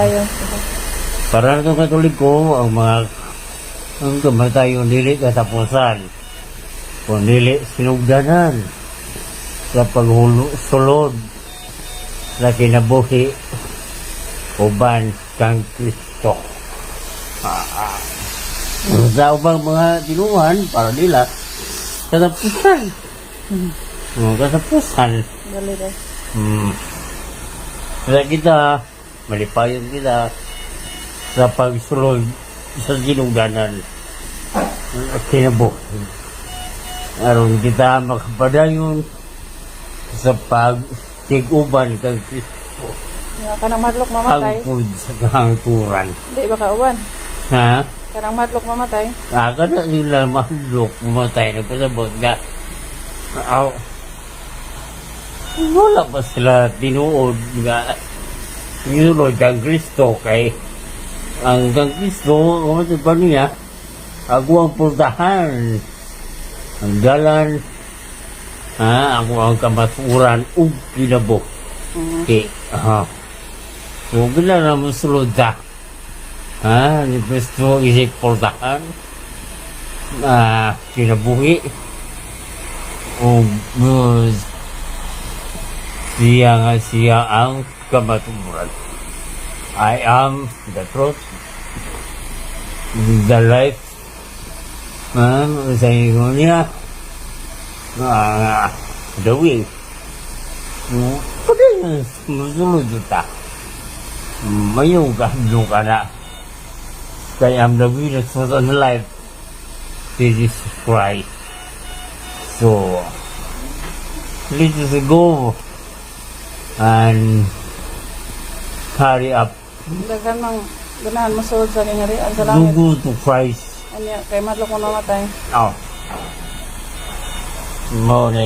kamatayon. Para sa Katoliko, ang kamatayon dili katapusan. Kung dili sinugdanan sa pagsulod sa kinabuhi uban kang Kristo. Sa ubang mga tinuhan, para nila, katapusan. Katapusan. Dali rin. Kaya kita, malipayon kita sa pagsulod sa sinugdanan at kinabuhi. Aron kita makapadayon sa pag-tiguban kang Kristo. Nga kanang madlok mamatay. Hangtod sa kahangturan. Di ba kauban? Ha? Kanang madlok mamatay. Kada nila mahlok mamatay na pasabot na wala pa sila tinuod nga yunod kang Kristo kay ang kang Kristo kumatid pa niya ako ang pultahan ang dalan ako ang kamaturan ug kinabok kay so bila na musulod ta ni Kristo isip pultahan kinabuhi o siya ang kamaturan. I am the truth, the life, sa inyo niya, the way. Pwede yung musulod ita. Mayong kahadlo ka na. I am the way, the truth, and the life. This is Christ. So, let us go and carry up. Dagan mang ganahan mo suod sa kingarian sa langit. Go to Christ. Anya, kay madlok mo namatay. Mo na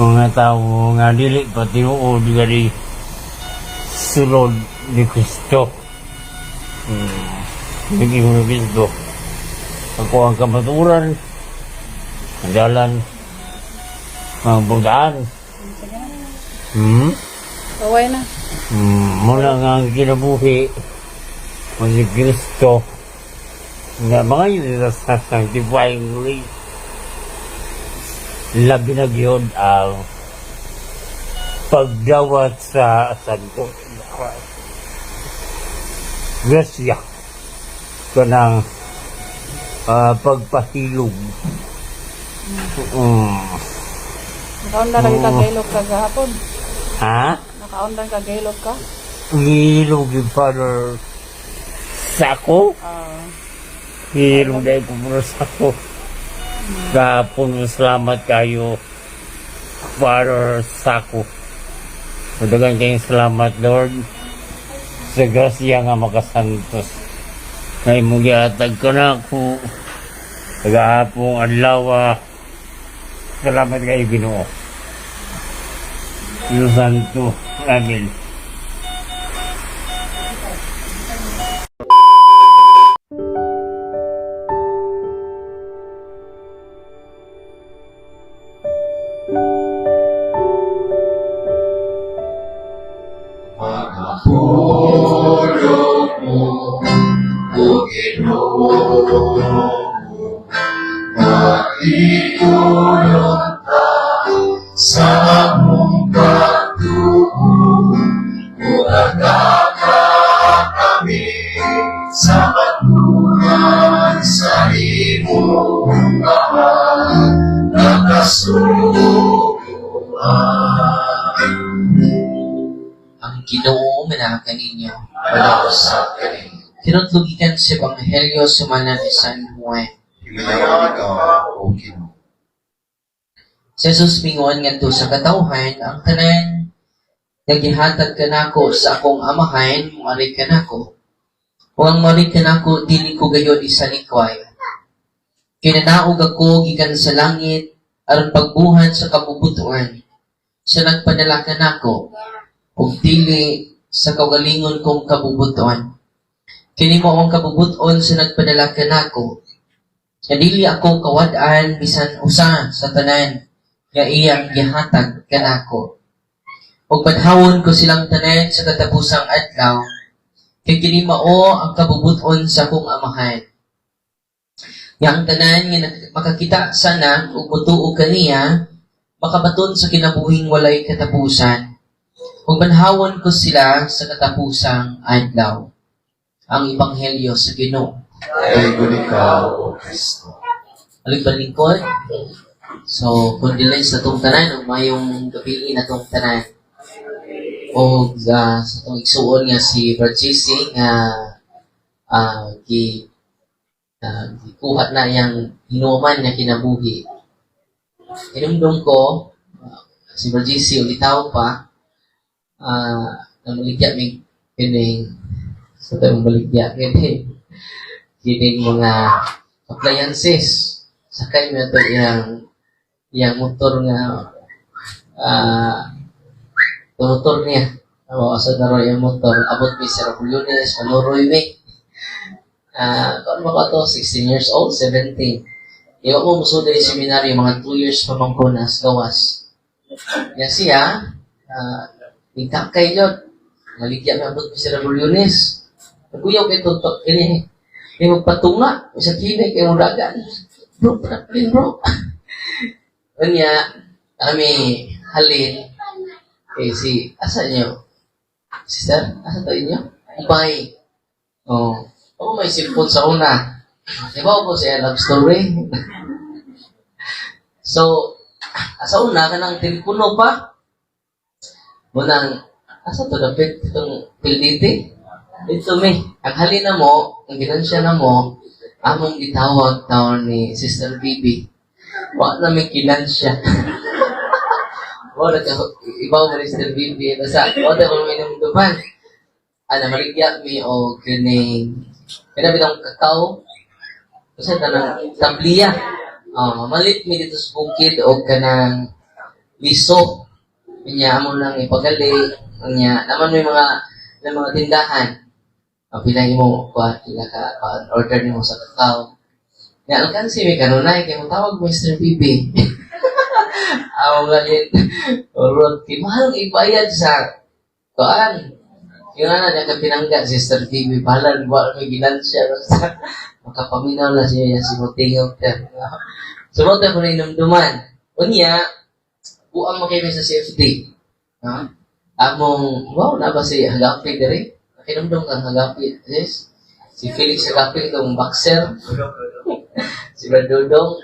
mga tao nga dili pa tinuod nga di sulod ni Kristo. Hindi mo na Kristo. Ako ang kamaturan, ang dalan, ang bugdaan. Kaway na. Mula nga ang kinabuhi o si Kristo na mga yun sa sanctifying grace labi na yun ang pagdawat sa santo grasya ka ng pagpahilog. Nakaundan lagi kagailog ka gahapon. Ha? Nakaundan kagailog ka? Hilog yung Father Sako? Hilog dahil ko muna Sako. Kahapon salamat kayo Father Sako. Madagan kayong salamat Lord sa grasya nga makasantos. Na imong giatag ka na ako kahapong adlaw. Salamat kayo Ginoo. Dios Santo. Amen. Magpapulog mo, O Ginoo, magtulong ka sa among pagtuo, uagaga kami sa patunan sa imong mahal na kasuguan. Ang Ginoo manakan ninyo. Palausap kanin. Tinutlugikan sa Ebanghelyo sumala ni San Juan. Himalayan ka, O Ginoo. Si Jesus mingon ngadto sa katawhan ang tanan nagihatag kanako sa akong amahan moari kanako. O ang moari kanako dili ko gayon isalikway. Kinanaog ako gikan sa langit aron pagbuhat sa kabubutuan. Sa nagpadala kanako ug dili sa kaugalingon kong kabubutuan. Kini mo ang kabubuton sa nagpadala kanako. Nga dili ako kawad-an bisan usa sa tanan nga iyang gihatag kanako. ug padhawon ko silang tanan sa katapusang adlaw, kay kini mao ang kabubuton sa akong amahan. Nga ang tanan nga makakita sana ug mutuo kaniya, makabaton sa kinabuhing walay katapusan. Ug manhawon ko sila sa katapusang adlaw. Ang Ebanghelyo sa Ginoo. Ay, ikaw, O Kristo. Balik balingkod. So, condolence na itong tanan, o mayong gabi na itong tanan. O sa itong igsuon nga si Brad JC nga gikuha na yung hinuman na kinabuhi. Inumdum ko, si Brad JC ulitaw pa, namaligya may kining sa tayong baligya kining mga appliances. Sakay mo ito yung motor nga motor niya. Asa na rin yung motor. Abot mi sa Lunes, manuroy mi. Kung ba to? 16 years old, 17. Iwa mo musuda yung seminaryo, mga 2 years pa mang kunas, gawas. Yan siya, nagkakay yun. Maligyan na abot mi sa Lunes. Nagkuyaw kayo tutok. Ini magpatunga. Sa kinig, kayo dagan. Bro, panaplin bro. Kanya, kami halin. Si, asa niyo? Sister, asa tayo niyo? Ubay. Ako may sipon sa una. Diba ko siya love story? So, asa una ka ng telepono pa? Munang, asa to dapit itong pilditi? Ito mi. Ang halina mo, ang ginansya na mo, among gitawag taon ni Sister Bibi. Wa na may kinansya. Wala ka, ibaw mo ni Sister Bibi. Basta, wala ko may namduman. Maligya mi o kining, kaya bitang kakao, kasi tanang tabliya. Malit mi dito sa bukid o kanang liso. Kanya amo nang ipagali. Kanya, naman may mga tindahan. Pinay mo, pila ka, order mo sa kakao. Nga, alkansi may kanunay, kaya mo tawag mo Mr. Bibi. Ako galit. Urot, mahal ibayad sa kuan. Yung niya ka pinangga, Sister Bibi, bahala, buwan may ginansya. Makapaminaw na siya, si Motingog. Sunod na ko na inumduman. Unya, buang mo kayo sa CFD. Among, wow, naba si Hagapi diri. Kinumdum kang Hagapi. Yes. Si Felix Hagapi, itong boxer. Si Brad Dodong.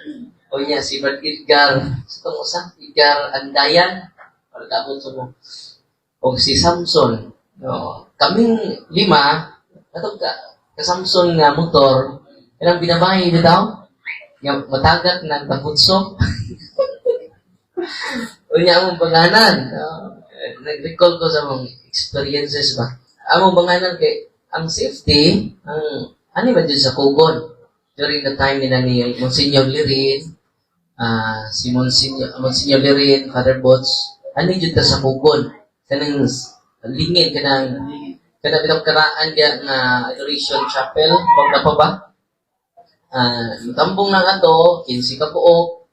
O niya, si Brad Edgar. Sa itong usang, Edgar Andayan. Pagkabot sa mo. O si Samson. Kaming 5, atong ka Samson nga motor, ilang binabahay bitaw? Yung matagat ng taputso. O niya, among panganan. Nag-recall ko sa mga experiences ba? Among banganan kay ang safety, ano ba dyan sa Kugon? During the time ni Monsignor Lirin, si Monsignor Lirin, Father Bots, ano dyan sa Kugon? Kanang lingin, kanang bitang karaan diya na Adoration Chapel, bang na pa ba? Tambong ng ato, 15 ka buok.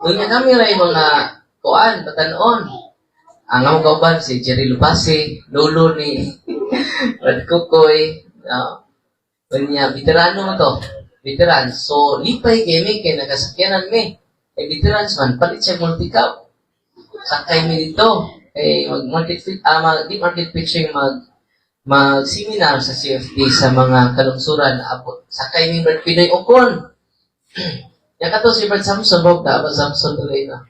Doon nga kami rin mga kuan, batanon. Ang among kauban, si Jerry Lupasi, lolo ni Brad Kukoy. Kanya, veterano mo to. Veteran. So, lipay kami, kaya nakasakyanan mi. Veterans man, palit siya multi-cup. Sakay mi dito. Di market fixing mag-seminar sa CFD sa mga kalungsuran. Sakay mi Brad Pinoy Okon. Yan ka to si Brad Samson, Bob, dapat Samson tuloy na.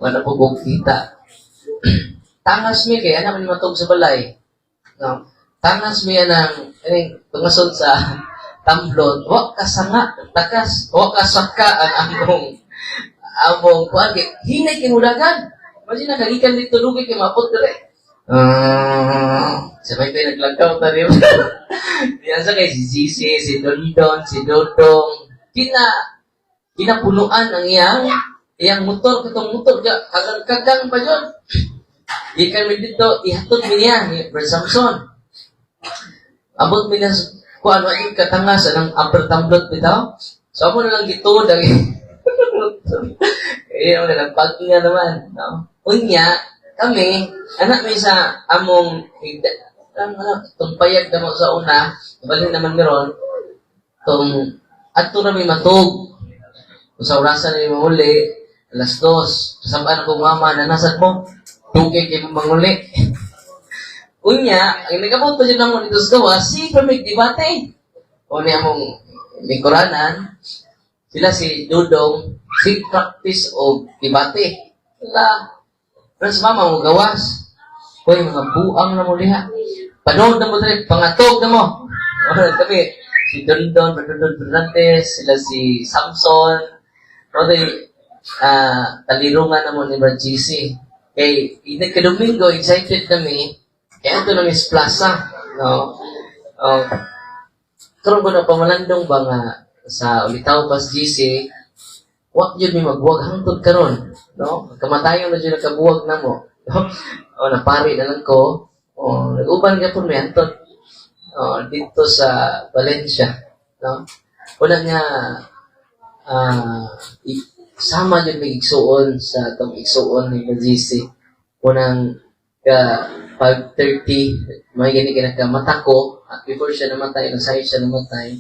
Wala po kong kita. Tangas mi kaya naman matog sa balay. No? Tangas mi yan ang tungasod sa tamblon. Wak kasanga, takas, wak kasaka ang among kuan kay hinay kimulagan. Imagine nakagikan dito lugi kay mapot dire. Sabay pa naglangkaw ta rin. Diyan sa kay si Gigi, si Dondon, si Dodong. Kinapunuan ang iyang motor, katong motor, kagang pa yun. Ikan mi dito, ihatod mi niya, ni Brad Samson. Abot mi na, kung ano yung katangas, anong upper tamblot bitaw. So, ako na lang gito, dagi. Kaya yung nagpag nga naman. No? Unya, kami, anak may sa among itong payag na mo sa una, balhin naman meron, itong ato na may matug. Kung sa orasan na may mahuli, alas 2, kasabaan akong mama na nasad mo, tugay kayo manguli. Unya, ang nagaboto dyan naman dito sa gawa, si Pamig Dibate. O niya mong lingkuranan, sila si Dudong, si practice o debate. Wala. Pero sa mama mo gawas. Uy, mga buang na mo diha. Panood na mo dali, pangatog na mo. Kami, si Dondon Fernandez, sila si Samson, o talirungan na mo ni Brad GC. Kay, ka-Domingo, excited kami, kaya ito na Miss Plaza. No? Karoon ko na pamalandong ba nga sa Ulitaw Pas GC, wak yun may magbuwag hangtod karon, no? Kamatayon na dyan nakabuwag na mo. O, napari na lang ko. O, nag-uban ka po may hangtod. O, dito sa Valencia, no? Una nga, sama yun may igsuon sa itong igsuon ni GC. Unang ka 5:30, may gani mata ko, at before siya namatay, nasayod siya namatay.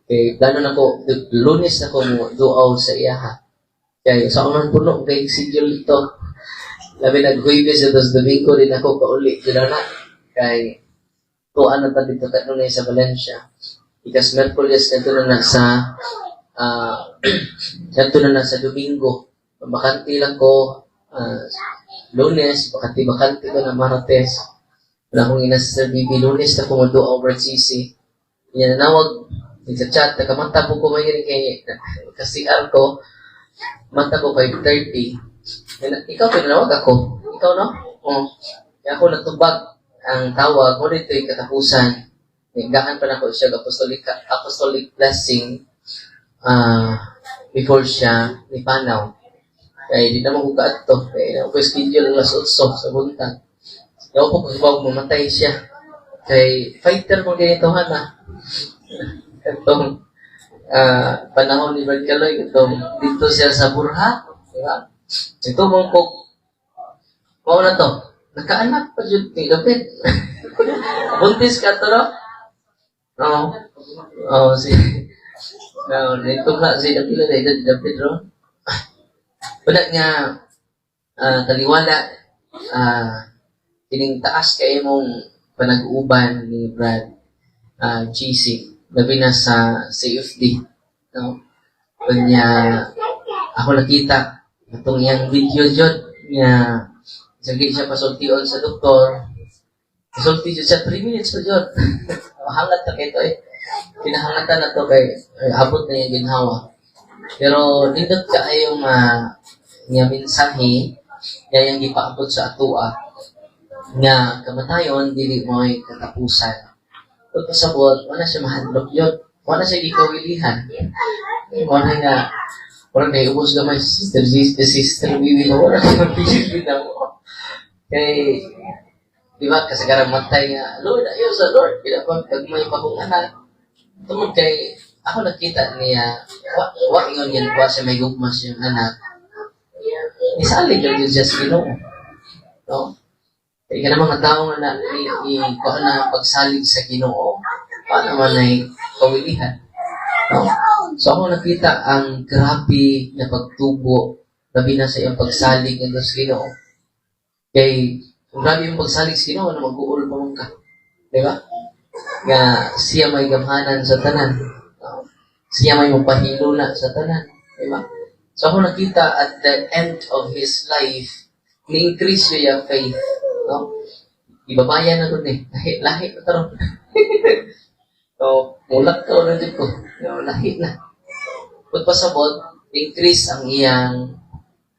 Okay, plano na ko, Lunes na ko mo duaw sa iyaha. Kaya sa unang puno, kay schedule ito. Labi nag-Huibes, ito sa Domingo din ako kauli. Gila na, kay tuan na tabi ito kanunay sa Valencia. Ikas Merkules, kanto na sa kanto na sa Domingo. Bakanti lang ko, Lunes, bakante ko na Martes. Wala akong inas sa BB Lunes na kumudo over GC. Yan nanawag, sa chat, nakamanta po ko mayroon kay kasi ko, manta ko 5:30. Ikaw, pinanawag ako. Ikaw, no? Oo. Kaya ako natubag ang tawag, mo dito yung katapusan. Nagdaan pa na ko siya, apostolic blessing before siya ni Panaw. Kaya di naman ko ka-ato. Kaya ako schedule alas 8 sa buntag. Kaya ako kung mamatay siya. Kaya fighter mo ganito na. Itong panahon ni Brad Kaloy, itong dito siya sa Burha. Diba? Ito mong ko, na to, nakaanak pa dyan ni David. Buntis ka to, no? Oo, ito nga si David, no? Wala nga, taliwala, kining taas kayo mong panag-uban ni Brad GC, labi na sa CFD. No? Kanya, ako nakita, itong yung video dyan, niya, sagay siya pasultion sa doktor, pasulti dyan siya 3 minutes pa dyan. Hangat na kito eh. Pinahangatan na to kay abot na yung ginhawa. Pero nindot ka ay yung nga mensahe nga yung gipaabot sa atua nga kamatayon dili mo ay katapusan. Kung pasabot, wala siya mahadlok yun. Wala siya gikawilihan. Wala nga, wala na iubos gamay sa sister Bibi na wala na mapilin na mo. Kaya, di ba, kasagaran matay nga, Lord, ayaw sa Lord, pinapag may pahong anak. Tumod kay, ako nakita niya, wak yun yan po siya may gugmas yung anak. Isalig yun siya sa Ginoo. No? Kaya ka naman ang tao na kuha na pagsalig sa Ginoo, paano man ay kawilihan. No? So ako nakita ang grabe na pagtubo, labi na sa iyong pagsalig ng sa Ginoo. Kaya, kung grabe yung pagsalig sa Ginoo, na mag-uul pa mong ka. Diba? Nga siya may gamhanan sa tanan. No? Siya may mapahilula sa tanan. Diba? So ako nakita at the end of his life, ni-increase siya yung faith. No? Ibabayan na doon eh. Lahi na taron. So, mulat ka ulit ko. No, lahi na. Pagpasabot, increase ang iyang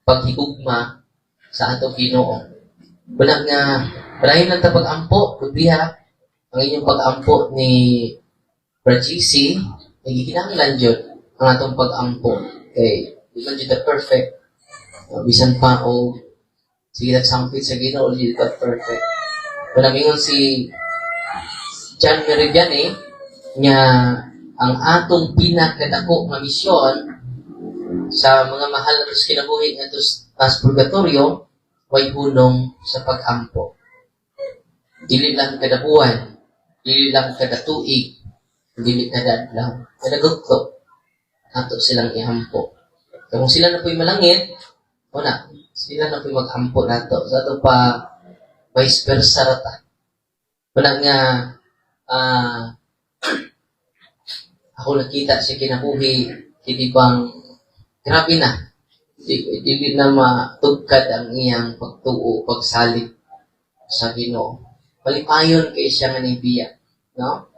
paghigugma sa atong Ginoo. Wala nga, marahil lang ta pag-ampo, kudiha, ang inyong pag-ampo ni Brad GC, nagiginahanglan dyan ang atong pag-ampo. Okay, di man dyan perfect. Bisan pa o sige at sampit sa Ginoo, di ka perfect. Panamingon si John Meridiane, nga ang atong pinakadako nga misyon sa mga mahal na kinabuhi nga sa purgatorio, way hunong sa pag-ampo. Dili lang kada buwan, dili lang kada tuig, dili kada adlaw, kada gugto, ato silang ihampo. Kung sila na po'y malangit, una, sila na po'y maghampo nato. Sa ato pa, vice versa rata. Wala nga, ako nakita siya kinabuhi, hindi bang, grabe na. Dili na matugkad ang iyang pagtuo, pagsalit sa Ginoo. Palipayon kay siya nga nibiya. No?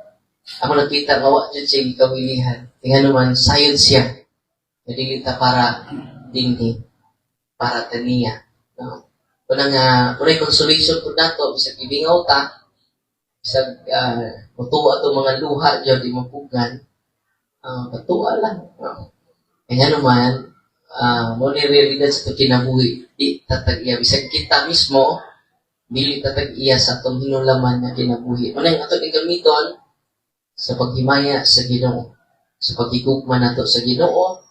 Ako nakita nga wa dyan siya kawilihan. Tingnan naman, sayon siya. Hindi kita para dinhi, para taniya. No? Unang consolation po nato, bisag ibingaw ta, bisag mutuwa itong mga luha dyan, di mapugan, patuwa lang. No? Kaya naman, mo ni realidad sa kinabuhi, di tatag-iya. Bisag kita mismo, dili tatag-iya sa itong hinulaman na kinabuhi. Unang ato ni gamiton sa paghimaya sa Ginoo, sa pagigugma nato sa Ginoo,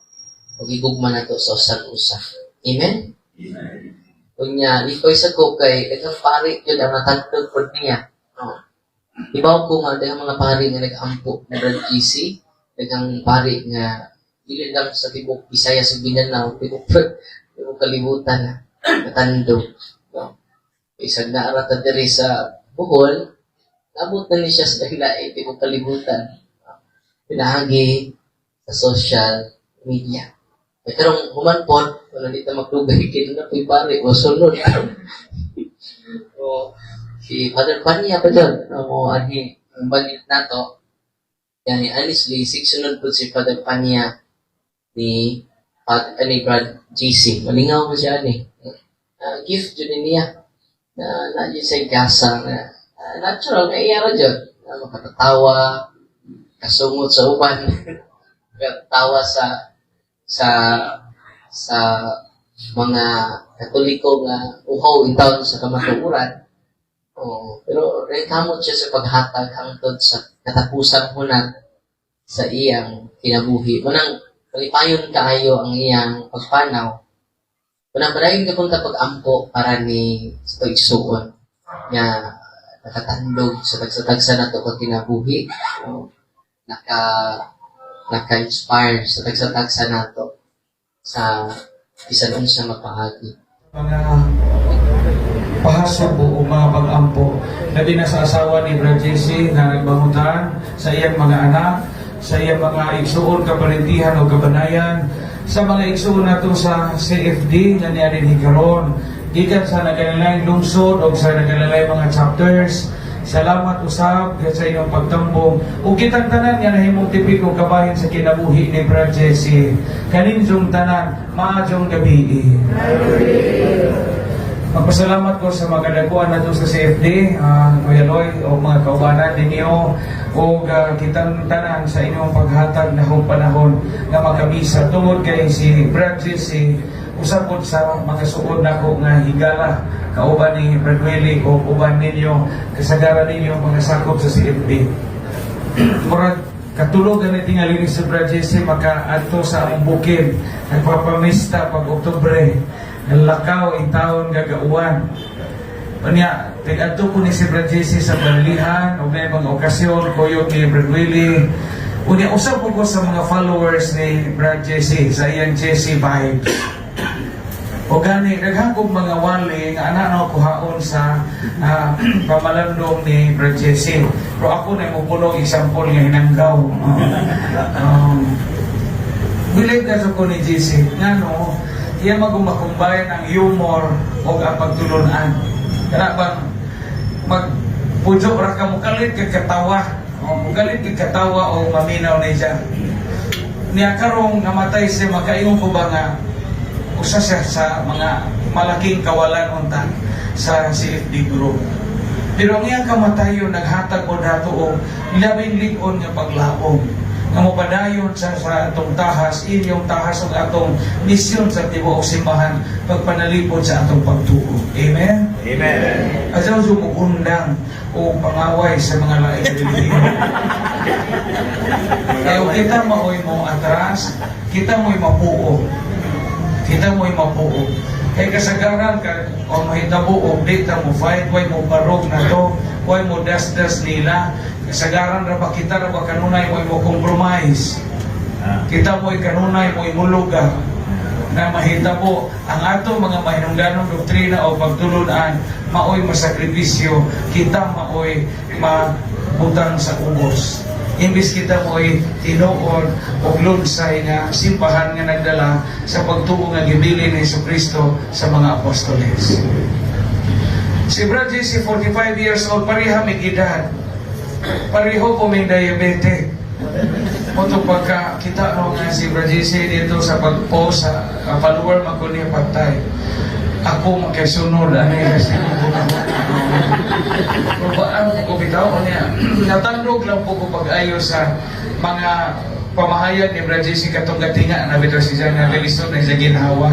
pagigugma nato sa usan-usa. Amen? Amen. Kunya, likoy sa ko kay daghang pari yun ang natagtog po niya. No. Ibaw ko nga daghang mga pari nga nag-ampo na Brad GC, daghang pari nga dili lang sa tibok Bisaya sa Mindanao, tibok kalibutan na natandog. No. Isang naarata diri sa Bohol, nabot na ni siya sa dahilain, tibok kalibutan. Pinahagi sa social media. Karong humanpon, kung nandito magdugay, kinuna po'y pare, o sunod. O, si Father Panya pa doon, mo ani, ang balit na to, yan, honestly, sunod po si Father Panya ni Brad GC. Malingaw mo siya, gift yun niya, na yun sa gasa, natural, na iyara dyan, makatatawa, kasungot sa uban, katawa sa mga Katoliko nga uhaw intaw sa kamatuoran. Pero rekamot siya sa paghatag hangtod sa katapusang hunat sa iyang kinabuhi. Manang palipayon kaayo ang iyang pagpanaw. Manang padayon ka punta pag-ampo para ni sa igsuon nga nakatandog sa tagsa-tagsa na ito pag kinabuhi. Naka-inspire sa tagsa-tagsa nato sa bisan unsa mapahagi. Mga pahasab o mga pag-ampo na dinasasawa ni Brad JC na nagbangutan sa iyang mga anak, sa iyang mga igsuon, kaparintihan o kabanayan, sa mga igsuon nato sa CFD na niya rin hikaron, gikan sa nagalalay lungsod o sa nagalalay mga chapters. Salamat usab sa inyong pagtambong. Ug kitang tanan nga nahimong tipikong kabahin sa kinabuhi ni Brad Jesse. Kaninjong tanan, maadjong gabi. Magpasalamat ko sa mga kadaguan nato sa CFD, Kuya Loy, o mga kaubanan ninyo, o kitang tanan sa inyong paghatag na panahon na makabisa tungod kay si Brad Jesse, usapod sa mga suod nako nga higala kauban ni Brad Willie o uban ninyo kasagaran ninyo mga sakop sa CFD. Murag katulog na tingali ni si Brad Jesse makaadto sa among bukid nagpapamista pag Oktubre nalakaw ang taon gagauan. Kanya, tigadto ko ni si Brad Jesse sa Banlihan o may mga okasyon kuyog ni Brad Willie. Unya usap ko sa mga followers ni Brad Jesse sa iyang Jesse Vibes. O gani, naghagog mga wali nga anak kuhaon sa pamalandong ni Brad Jesse. Pero ako na mupuno example nga hinanggaw. Bilig ka sa ko ni Jesse. Nga no, iya magumakumbayan ang humor o ang pagtulunan. Kaya bang magpudyo ra ka mukalit ka katawa. Mukalit ka katawa o maminaw na siya. Niya karong namatay siya, makaingon ko ba nga usa siya sa mga malaking kawalan unta sa CFD group. Pero ang iyang kamatayon naghatag o dato o labing likon nga paglaom. Nga mopadayon sa atong tahas, inyong tahas o atong misyon sa tibuok simbahan pagpanalipod sa atong pagtuo. Amen? Amen. Asaw sumugundang o pangaway sa mga laing relihiyon. Kaya kita maoy mo atras, kita mo'y mapuo. Kita mo'y mapuo. Kay kasagaran ka, o mahitabo o dita mo fight, why mo barog na to, why mo das-das nila, kasagaran ra ba kita ra ba kanunay mo compromise. Kita mo'y kanunay mo'y muluga na mahitabo ang ato mga mahinungdanong doktrina o pagtulunan maoy masakripisyo, kita maoy mabutang sa ubos. Imbis kita mo'y tinuod o lunsay nga simbahan nga nagdala sa pagtuo nga gibilin ni Jesucristo sa mga apostoles. Si Brad JC, 45 years old, pareha may edad. Pareho po may diabetes. Moto pagka kita no nga si Brad JC dito sa pag-post sa follower magkuni patay. Ako magkasunod anay kasi ano ko bitaw niya. Natandog lang po ko pag-ayo sa mga pamahayag ni Brad JC katong gatinga na bitaw siya nga relisod na sa ginhawa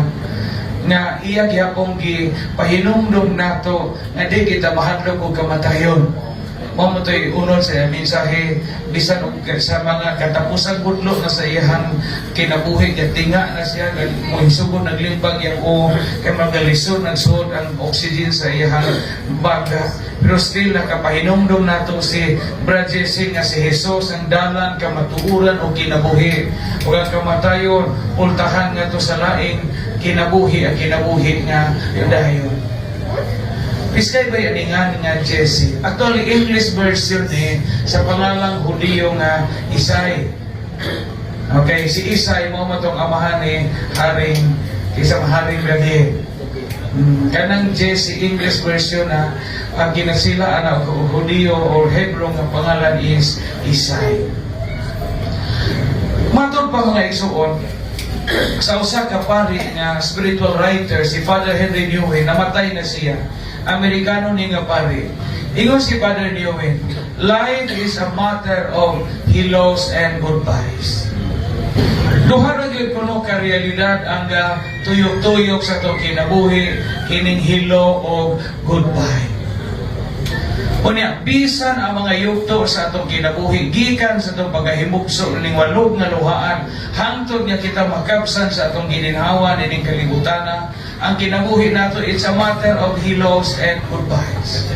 nga iya gyapon gi pahinumdum nato nga di kita mahadlok og kamatayon. Mo to'y unod sa mensahe bisan og sa mga katapusan budlo na sa iyang kinabuhi gatinga na siya mo hisugod naglimbag yang o kay magalisod nagsuot ang oxygen sa iyang baga pero still nakapahinumdum nato si Brad JC nga si Jesus ang dalan kamatuuran o kinabuhi ug ang kamatayon ultahan nga to sa laing kinabuhi ang kinabuhi nga dayon. Piskay ba yaningan nga Jesse? Actually, English version sa pangalang Hudiyo nga Isay. Okay, si Isay mo matong amahan ni Haring, isang Haring David. Kanang Jesse English version na ang ginasila anak Hudiyo or Hebrew nga pangalan is Isay. Matod pa mga isuon, sa usa ka pari nga spiritual writer, si Father Henry Newman, namatay na siya. Amerikano ni nga pari. Ingon si Father Newman, life is a matter of hellos and goodbyes. Duha ra gyud kuno ka realidad ang tuyok-tuyok sa to kinabuhi, kining hello o goodbye. Unya, bisan ang mga yugto sa atong kinabuhi, gikan sa atong pagahimugso ning walog nga luhaan, hangtod nga kita makabsan sa atong gininhawa nining kalibutana, ang kinabuhi nato, it's a matter of hellos and goodbyes.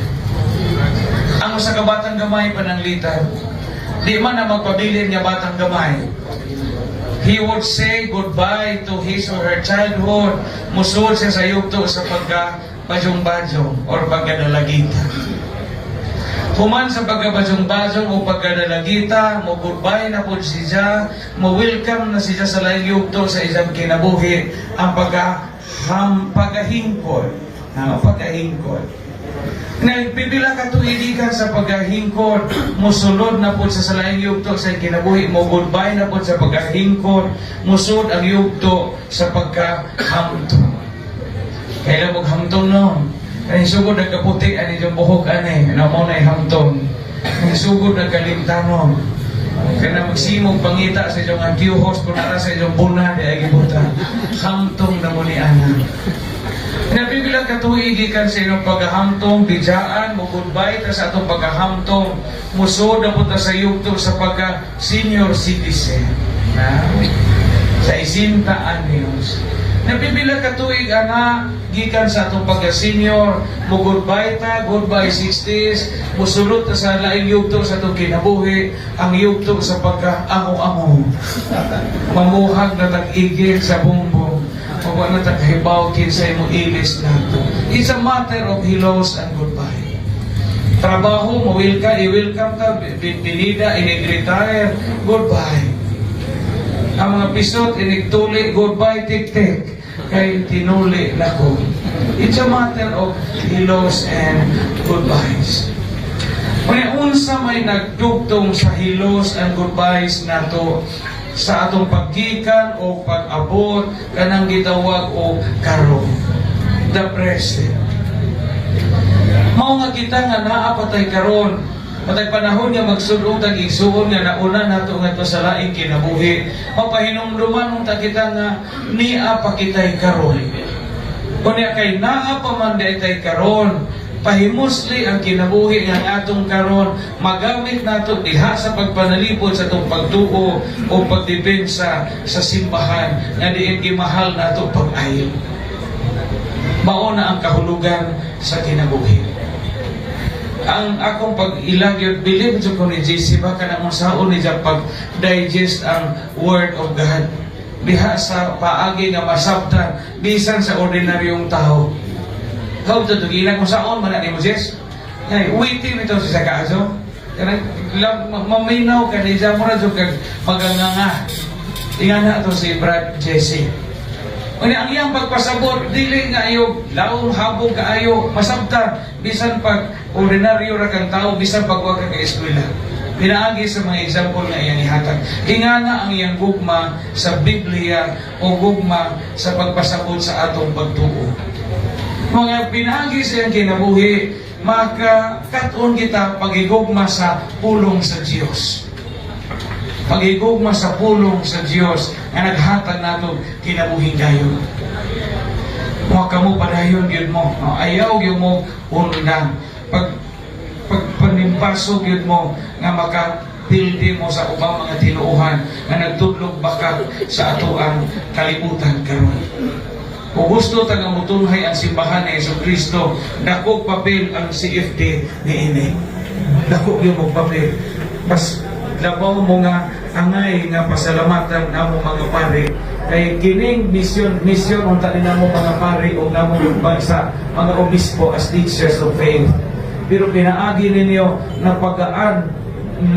Ang usa ka batang gamay pananglitan, di man na magpabilin nga batang gamay. He would say goodbye to his or her childhood, musul siya sa yugto sa pagka-bajong-bajong or pagkadalagita. Human sa pagkabajong-bajong o pagkadalagita, mo goodbye na po siya, mo welcome na siya sa laing yugto sa isang kinabuhi, ang pagahingkod. Ang pagahingkod. Nagpipila ka tuidikan sa pagahingkod, musulod na po sa laing yugto sa kinabuhi, mo goodbye na po sa pagahingkod, musud ang yugto sa pagkahamtong. Kailan maghamtong noon? Kaya sugod nagkaputi, ani yung buhok ani, na mo na ihamtong. Kaya sugod nagkalimtanon. Kaya na magsimong pangita sa iyong antiuhos, kung nara sa iyong buna, di ay gibuta. Hamtong na mo ni Ana. Nabibilang katuigikan sa iyong paghahamtong, bidyaan, mo goodbye, ta sa itong paghahamtong, musod na punta sa yugto sa pagka-senior citizen. Sa 60 anyos. Nabibilang katuig ana gikan sa atong pagka-senior, mo goodbye ta, goodbye 60s, musulot ta sa laing yugto sa atong kinabuhi, ang yugto sa pagka-amo-amo. Mamuhag na tag-igil sa bumbong, mawa na tag-hibaw kinsay mo ilis nato. It's a matter of hellos and goodbye. Trabaho, mawil ka, i-welcome ka, binida, inig-retire, goodbye. Ang mga pisot, inigtuli, goodbye, tik-tik. Kay tinuli na ko. It's a matter of hellos and goodbyes. Unsa may nagdugtong sa hellos and goodbyes nato sa atong paggikan o pag-abot kanang gitawag o karon. The present. Mao nga kita nga naa patay karon. Matay panahon nga magsulong tag igsuon nga nauna nato ngadto sa laing kinabuhi. Mapahinumduman ta kita nga niya pa kitay karon. Kunya kay naa pa man daytay karon, pahimusli ang kinabuhi nga atong karon, magamit nato diha sa pagpanalipod sa atong pagtuo o pagdepensa sa simbahan nga diin gimahal nato pag-ayo. Mao na ang kahulugan sa kinabuhi. Ang akong pag-ilagyod, believe jud ko ni JC, baka na unsaon ni siya pag-digest ang Word of God. Diha sa paagi nga masabtan, bisan sa ordinaryong tao. How to do, ilang unsaon man ni Moses? Ay, waiting ito sa kaaso. Maminaw ka ni siya, mura jud kag maganganga. Ingana ito si Brad Jesse. Ang iyang pagpasabot, dili nga ayo, laong habog ka ayo, masabtan, bisan pag ordinaryo ra kang tao, bisan pag wag ka ka-eskwela. Pinaagi sa mga example nga iyang ihatag. Ingana ang iyang gugma sa Biblia o gugma sa pagpasabot sa atong pagtuo. Mga pinaagi sa iyang kinabuhi, makakaton kita pagigugma sa pulong sa Diyos. Pagigugma sa pulong sa Diyos nga naghatag nato kinabuhing dayon. Mga kamo padayon gyud mo, ayaw gyud mo undan. Pagpanimpasok gyud mo nga makapildi mo sa ubang mga tinuuhan nga nagtudlog baka sa ato ang kalibutan karon. Kung gusto tagang mutulhay ang simbahan ni Jesucristo, dakog papel ang CFD ni Ine. Dakog yung magpapel. Mas labaw mo nga angay nga pasalamatan na mo mga pare. Kay kining mission unta din mo mga pare o namo bansa, mga obispo as teachers of faith. Pero pinaagi ninyo na paggaan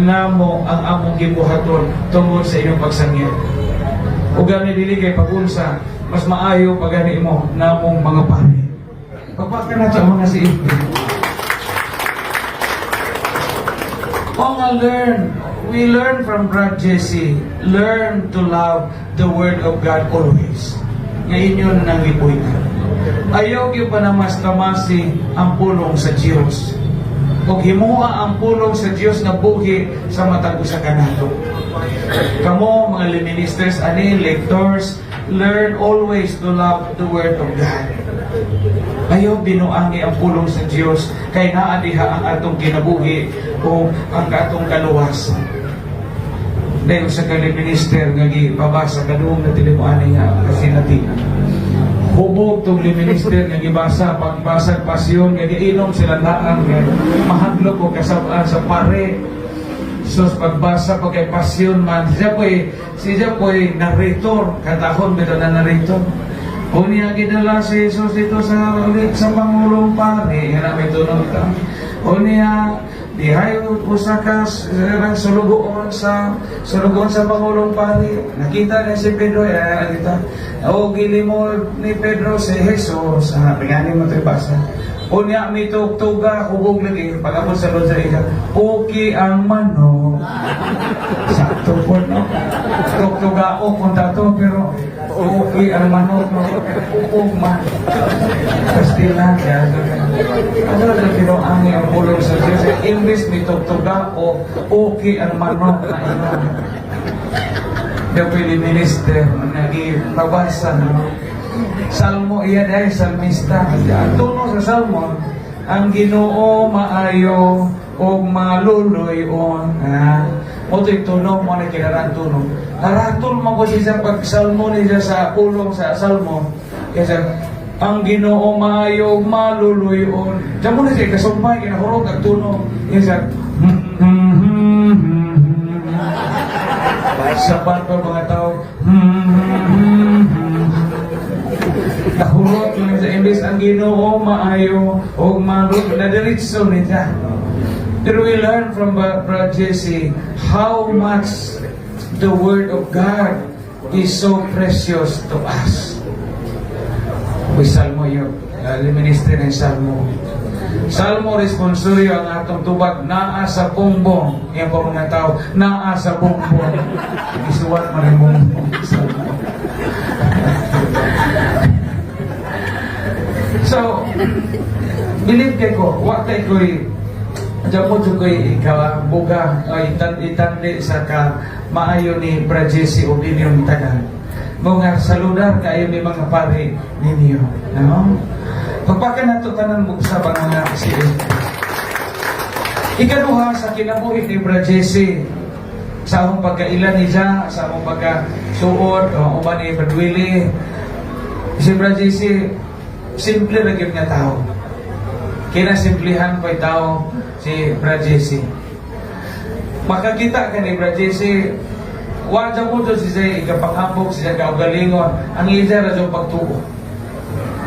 namo ang among gibuhaton tungod sa inyong pagsangit. O gani dili kay pag-unsa, mas maayo pagani mo namong mga pare. Pagpaka na sa mga si Ibe. We learn from Brad Jesse. Learn to love the Word of God always. Ngayon yun nang lipoy na. Ayaw yung panamas-tamasi ang pulong sa Diyos. Kung himuha ang pulong sa Diyos na buhi sa matag usa ka nato. Kamo, mga ministers, lectors, learn always to love the Word of God. Ayaw binuangi ang pulong sa Diyos kay naadiha ang atong kinabuhi o ang atong kaluwasan. Dahil sa minister nga gipabasa kaduong na tilimuani nga kasinati. Hubog tong minister nga gibasa pagbasag pasyon nga giinom sila laan nga mahadlok o kasabaan sa pare. So pagbasa pa kay pasyon man siya po'y narrator, katahon bito na narrator. Unya gidala si Jesus dito sa Pangulong Pare, nga may tunog ka. Unya dihay usa ka sulugoon sa Pangulong Pare. Nakita niya si Pedro, nakita. O gilimod ni Pedro si Jesus, pingani mo ito basa. Unya may tugtuga, hubog lagi, pag-abot sa Lord sa isa, uki ang manok. Sakto po, no? Tugtuga o kontato, pero uki ang manok, no? Upog man. Pastilan, yan. Ano na pero ang pulong sa Diyos? English, may tugtuga o uki ang manok na ilan. Yung pwede minister, nagipabasa, no? Salmo iya dahil salmista. Ang tuno sa salmo, ang Ginoo maayo o maluluyon. Moto'y tuno mo na kinaraan tuno. Naratol mo ko siya pag salmo niya sa pulong sa salmo. Kasi ang Ginoo maayo o maluluyon. Diyan mo na siya kasumpay, kinahurog ang tuno. Kasi sa bato mga tao nahurot mo sa imbis ang Ginoo maayo o marot na diretso niya. Pero we learn from Brad Jesse how much the Word of God is so precious to us. Uy, Salmo yun. Minister ng Salmo. Salmo responsorio ang atong tubag naa sa bongbong. Yan po mga tao, naa sa bongbong. Isuwat mo rin bongbong. So, believe kay ko, wakay ko'y Diyan mo ko'y ikabuga o itandi sa ka maayo ni Brad Jesse o ninyong tanan. Mga saludar kayo ni mga pare ninyo. No? Pagpaka na ito tanan mo sa mga siya. Ikaduha sa kinabuhi ni Brad Jesse sa akong pagkailan niya, sa akong pagkasuot, o uban ni Brad Willie. Si Brad Jesse, simple na gyud nga tao. Kinasimplihan pa tao si Brad Jesse. Makakita ka ni Brad Jesse, wala mo doon siya ikapanghabog, siya kaugalingon, ang isa na yung pagtuo.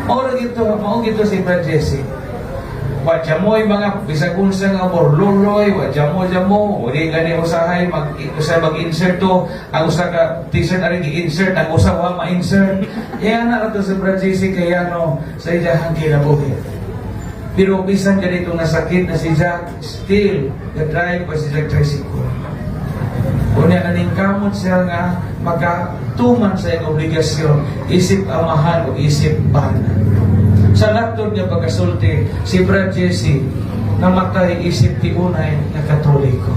Mao gito si Brad Jesse. Wadya mo yung mga bisagunsa nga borloloy, wadya mo, uli gani usahay, mag-insert to, ang usa ka t-shirt aring i-insert, ang usa wa ma-insert. Yan na ito si Brad Jesse kaya sa iyahang kinabuhi. Pero bisan ganito nasakit na si Jack, still, nag-drive pa si Jack tricycle. Kunya naningkamot siya nga magkatuman sa iyong obligasyon, isip amahan o isip bana. Sa latod niya pagkasulti, si Brad Jesse namatay isip ti unay na Katoliko.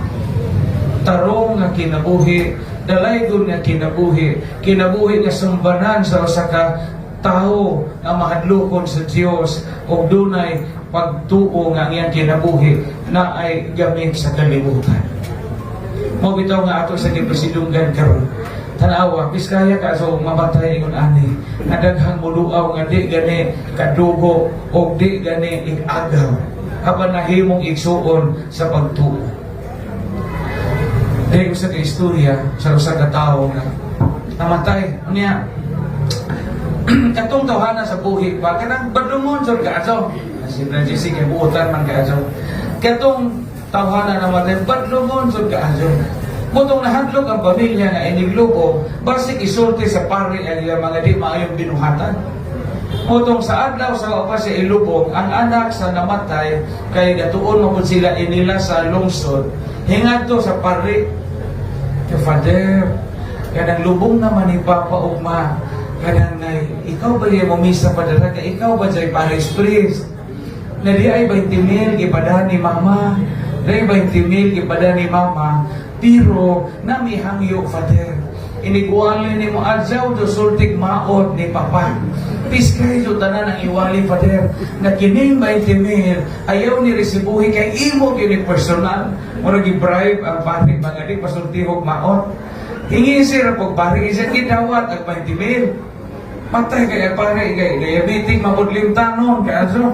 Tarong nga kinabuhi, dalaygon nga kinabuhi nga sumbanan sa usa ka tao nga mahadlokon sa Dios o dunay pagtuo nga iyang kinabuhi na ay gamit sa kalibutan. Mo bitaw nga ato sa gipresidunggan karon. Tanawa, piskaya ka so mabatay ingon ani. Nadaghang muluaw nga di gani kadugo o di gani igagaw. Apan nahimong igsuon sa pagtuo. Dahil sa istorya sa usa ka tawo nga namatay niya. Katong tawhana sa buhi pa kanang badumon sa kaaso. Si Brad Jesse kay buutan man kaaso. Katong tawhana namatay badumon sa kaaso. Mutong nahadlok ang pamilya nga inigluko, basig isulti sa pari ang mga di maayong binuhatan. Mutong sa adlaw sa pa si ilubong, ang anak sa namatay, kay gatuon mo sila inila sa lungsod, hingadto sa pari. The father, kanang lubong naman ni Papa Ugma, kanang ikaw ba yung mamisa pa dala, ikaw ba dyan parish priest? Na di ay 20,000 ipada ni Mama, di 20,000 ipada ni Mama, pero nami hangyo father iniguali ni mo adjaw do sultik maot ni papa piskay do tanan ang iwali father na kining 20,000 ayaw ni resibuhi kay imo kini personal mura gi-bribe ang pari mga di pasultihog maot hingi sir pag pari isa gidawat ang 20,000 patay kaya pare kay diabetic mabudlim tanon kaya so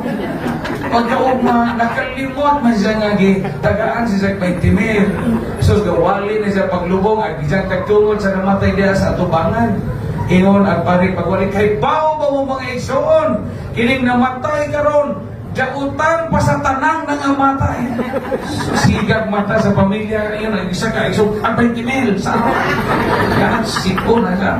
pagkaugma nakalimot man siya nga tagaan siya 20,000 so gawali na siya paglubong at isang tagtungod sa namatay diya sa atubangan ingon ang pare pagwali kay bao ba mo mga igsoon kining namatay karon jautan pa sa tanang nang amatay sigag mata sa pamilya yun ang isa ka igsoon ang 20,000 sa yan sipon na siya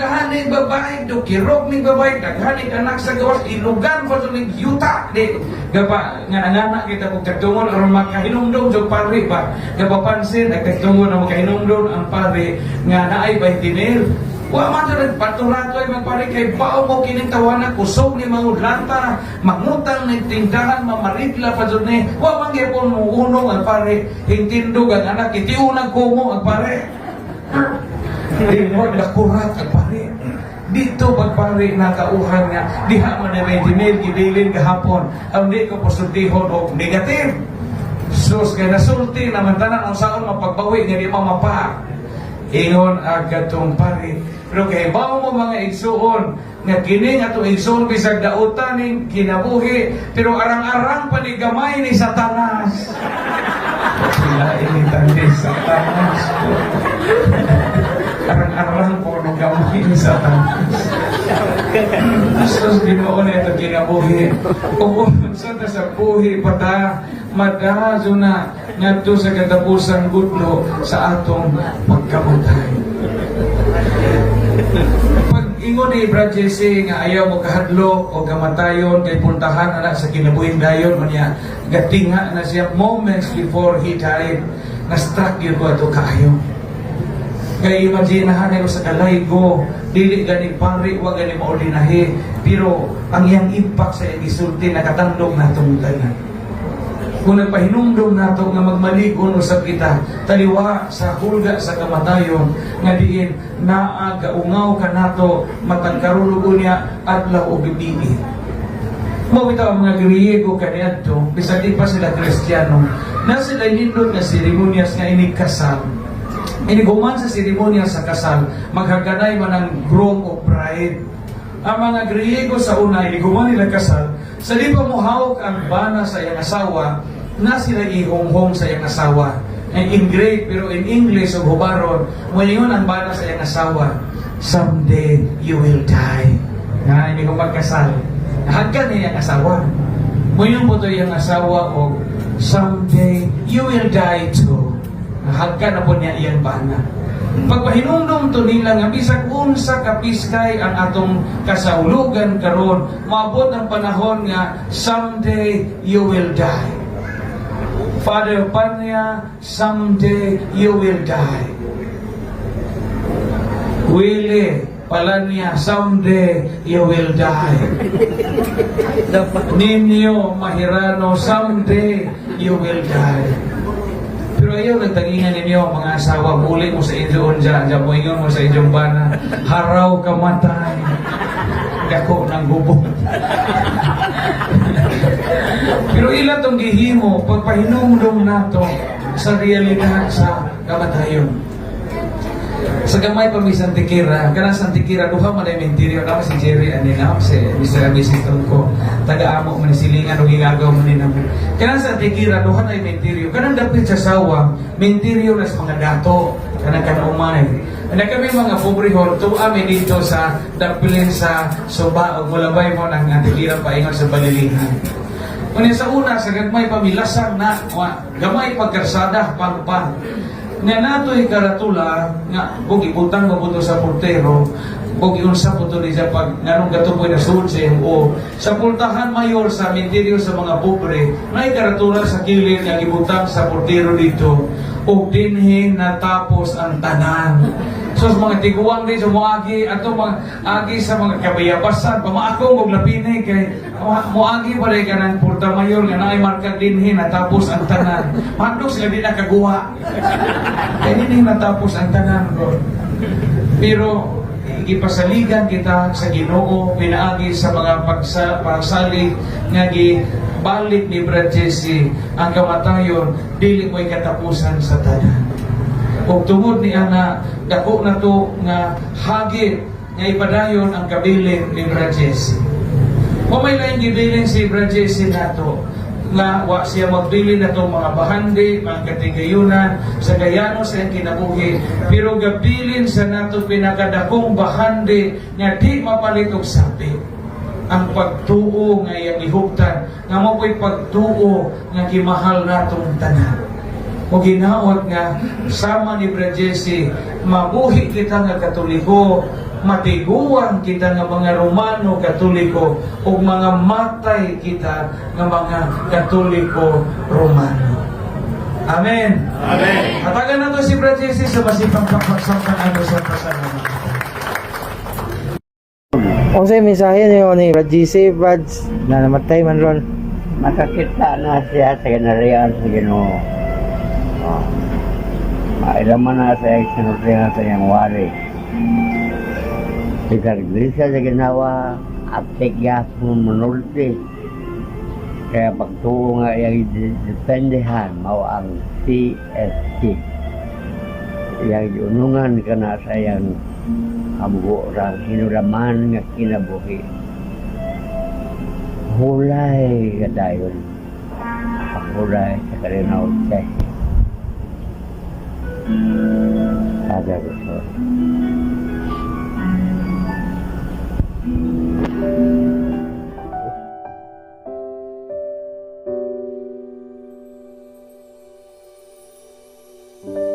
daghan ni babae do kirog ni babae daghan ni anak sa gawas ilugan pa ni yuta di gaba nga nangana kita kung tagtungod aron makahinumdom jud pare ba gapapansin ay tagtungod na makahinumdom ang pare nga naay 20,000 wa man ta paturato ay magpare kay bao mo kining tawana kusog ni mangudlanta mangutang ni tindahan mamarigla pa jud ni wa man gyapon mo unong ang pare hintindog ang anak itiunag kumo ang pare Limod na kurat ang pari. Dito pagpari nakauhan nga diha man na 20,000 gibilin gahapon. Ang di ko positihon o negative. Sus kay nasulti naman tanan ang saon mapagbawi nga di mamapa. Ingon agatong pari. Pero kay bao mo mga igsuon nga kini ato igsuon bisag dautan ning kinabuhi pero arang-arang pa ni gamay ni Satanas. Sila initan ni Satanas. Arang-arang po nung gamay ni Satanas. Sus Ginoo na ito kinabuhi. Kung sa buhi pata madazo na ngadto sa katapusan gudlo sa atong pagkamatay. Pag ingon ni Brad Jesse nga ayaw mo kahadlok o kamatayon kay puntahan anak sa kinabuhing dayon mo niya gatinga na siya moments before he died na struck yun ko ito kaayo. Kaya imaginahan nyo sa kalaygo, dili gani pari, wag gani maulinahi, pero ang iyang impact sa iyang isulti, nakatandog na itong tanan. Kung nagpahinumdom na ito nga magmaligon usap kita, taliwa sa hulga sa kamatayon, nga diin naagaungaw ka na ito, matagkarulugo niya, at lao bibigin. Mawita ang mga Griego kaniyad ito, bisa di pa sila Kristiyano, na sila nindot nga seremonyas nga inikasal. Iniguman sa seremonya sa kasal, maghaganay man ang groom o bride. ang mga Griego sa una, iliguman nila kasal, sa di pa mohawak ang bana sa iyang asawa, na sila ihonghong sa iyang asawa. And in Greek, pero in English o hubaron, ngayon ang bana sa iyang asawa, someday you will die. Na hindi ko pagkasal. Hagkan niya ang asawa. Ngayon po ito yung asawa o someday you will die too. Hagkan na po niya iyang bana. Pagpahinumdum to nila nga bisag unsa kapiskay ang atong kasaulugan karon, maabot ang panahon nga someday you will die. Father Panya, someday you will die. Willie Palanya, someday you will die. Ninyo Mahirano, someday you will die. Pero ayaw nagtagingan ninyo mga asawa, muli mo sa inyo dyan, dyan mo ingon mo sa inyong bana, haraw kamatay, dako ng gubot. Pero ila tong gihimo, pagpahinumdum nato sa realidad sa kamatayon. Sa gamay pa mi Santikira, kanang Santikira, duha man ay mentiryo, naman si Jerry, anina, si Mr. and Mrs. ko, taga-amo man silingan, o gingagaw man nila. Kanang Santikira, duha na ay mentiryo, kanang dapit sa sawa, mentiryo na sa mga dato, kanang kanaumay. Na kami mga pobrehon, tuami dito sa dapilin sa Suba, o mulabay mo ng Antikira paingon sa balilihan. Kung sa una, sa gamay pamilasan na, gamay pagkarsada, pang-pang. Nga nato'y karatula, nga, kung ibutang mabuto sa portero, kung iunsa po ito niya pag nanong gatupoy na suod sa o sa pultahan mayor sa mentiryo sa mga pobre, may karatula sa kilid nga ibutang sa portero dito, o dinhin natapos ang tanan. So sa mga tiguang din sa muagi, ato mga agi sa mga kabayabasan, pamaakong kong lapini kay muagi pa rin ka ng Porta Mayor nga naay marka dinhin natapos ang tanan. Mandok sila din nakagawa. Kaya dinhin natapos ang tanan ko. Pero ipasaligan kita sa Ginoo, pinaagi sa mga pagsalig nga balik ni Brad Jesse ang kamatayon, dili mo'y katapusan sa tanan. Kung tungod ni ana, dako na to nga hagit nga ipadayon ang kabilin ni Brad Jesse. Kung may laing gibilin si Brad Jesse na to, nga wa siya magbili na to mga bahandi, mga katigayunan, sa gayano sa iyang kinabuhi, pero gabilin sa nato pinakadakong bahandi nga di mapalit og sapi. Ang pagtuo nga iyang ihugtan, nga mo po'y pagtuo nga gimahal natong tanan. O ginaot nga, sama ni Brad Jesse, mabuhi kita nga Katoliko, matiguan kita nga mga Romano Katoliko, o mga matay kita nga mga Katoliko Romano. Amen. Amen. Hatagan na to si Brad Jesse sa masipang pagsangkan ano sa pasalamat. Kung sa'yo mensahe niyo ni Brad GC, Brad, na namatay man ron. Makakita na siya sa ganarian sa Ginoo. Mailaman na sa iyang sinutringan sa iyang wari. Sa iglesia sa ginawa, aptek yapon manulti. Kaya pagtuo nga iyang dependehan, mao ang CST. Iyang iunungan ka na sa iyang amgo rang hinulaman nga kinabuhi. Hulay ka dayon. Hulay sa kalinaw siya. Ada gusto. Thank you.